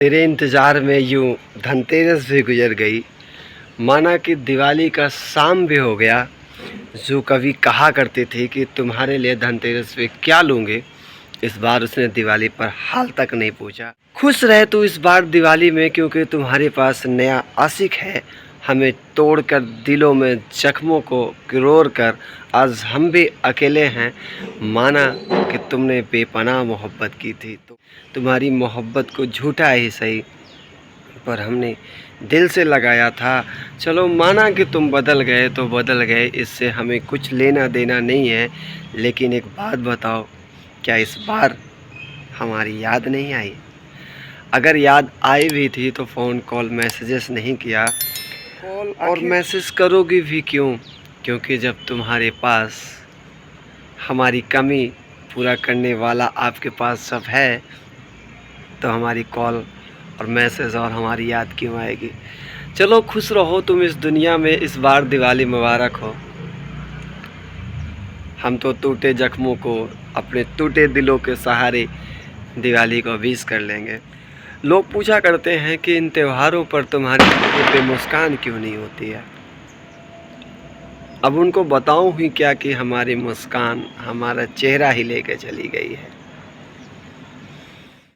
तेरे इंतज़ार में यूं धनतेरस भी गुजर गई, माना कि दिवाली का शाम भी हो गया। जो कभी कहा करते थे कि तुम्हारे लिए धनतेरस पे क्या लूँगे, इस बार उसने दिवाली पर हाल तक नहीं पूछा। खुश रहे तू इस बार दिवाली में, क्योंकि तुम्हारे पास नया आशिक है। हमें तोड़कर दिलों में जख्मों को किरोड़ कर आज हम भी अकेले हैं। माना कि तुमने बेपनाह मोहब्बत की थी, तो तुम्हारी मोहब्बत को झूठा ही सही, पर हमने दिल से लगाया था। चलो माना कि तुम बदल गए तो बदल गए, इससे हमें कुछ लेना देना नहीं है। लेकिन एक बात बताओ, क्या इस बार हमारी याद नहीं आई? अगर याद आई भी थी तो फ़ोन कॉल मैसेजेस नहीं किया। कॉल और मैसेज करोगी भी क्यों? क्योंकि जब तुम्हारे पास हमारी कमी पूरा करने वाला आपके पास सब है, तो हमारी कॉल और मैसेज और हमारी याद क्यों आएगी? चलो खुश रहो तुम इस दुनिया में, इस बार दिवाली मुबारक हो। हम तो टूटे जख्मों को अपने टूटे दिलों के सहारे दिवाली को विश कर लेंगे। लोग पूछा करते हैं कि इन त्योहारों पर तुम्हारे चेहरे पे मुस्कान क्यों नहीं होती है। अब उनको बताऊं ही क्या कि हमारी मुस्कान हमारा चेहरा ही लेके चली गई है।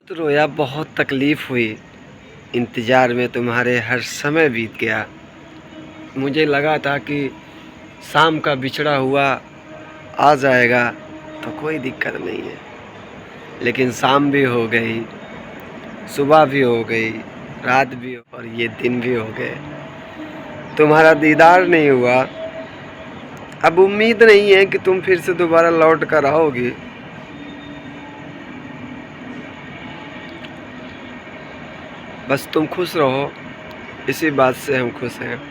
तो रोया, बहुत तकलीफ़ हुई, इंतज़ार में तुम्हारे हर समय बीत गया। मुझे लगा था कि शाम का बिछड़ा हुआ आ जाएगा तो कोई दिक्कत नहीं है, लेकिन शाम भी हो गई, सुबह भी हो गई, रात भी और ये दिन भी हो गए, तुम्हारा दीदार नहीं हुआ। अब उम्मीद नहीं है कि तुम फिर से दोबारा लौट कर आओगी। बस तुम खुश रहो, इसी बात से हम खुश हैं।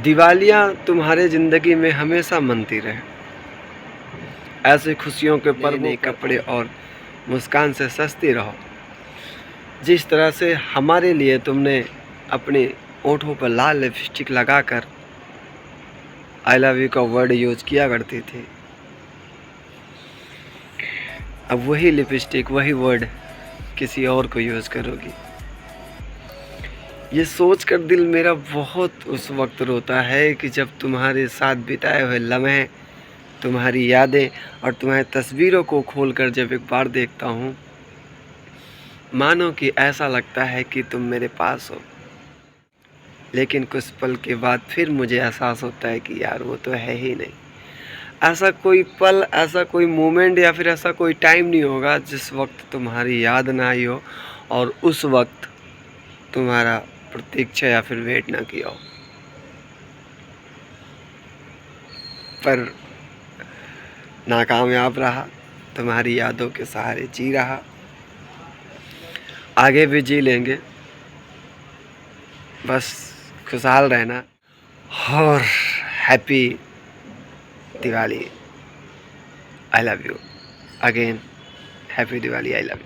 दिवालियाँ तुम्हारे ज़िंदगी में हमेशा मनती रहे। ऐसे खुशियों के पल, नए कपड़े और मुस्कान से सजती रहो। जिस तरह से हमारे लिए तुमने अपने होठों पर लाल लिपस्टिक लगाकर आई लव यू का वर्ड यूज़ किया करती थी, अब वही लिपस्टिक, वही वर्ड किसी और को यूज़ करोगी। ये सोचकर दिल मेरा बहुत उस वक्त रोता है कि जब तुम्हारे साथ बिताए हुए लम्हे, तुम्हारी यादें और तुम्हारी तस्वीरों को खोलकर जब एक बार देखता हूँ, मानो कि ऐसा लगता है कि तुम मेरे पास हो। लेकिन कुछ पल के बाद फिर मुझे एहसास होता है कि यार वो तो है ही नहीं। ऐसा कोई पल, ऐसा कोई मोमेंट या फिर ऐसा कोई टाइम नहीं होगा जिस वक्त तुम्हारी याद ना आई हो और उस वक्त तुम्हारा प्रतीक्षा या फिर वेट ना किया हो। पर नाकामयाब रहा, तुम्हारी यादों के सहारे जी रहा, आगे भी जी लेंगे। बस खुशहाल रहना और happy Diwali. I love you again. Happy Diwali. I love you.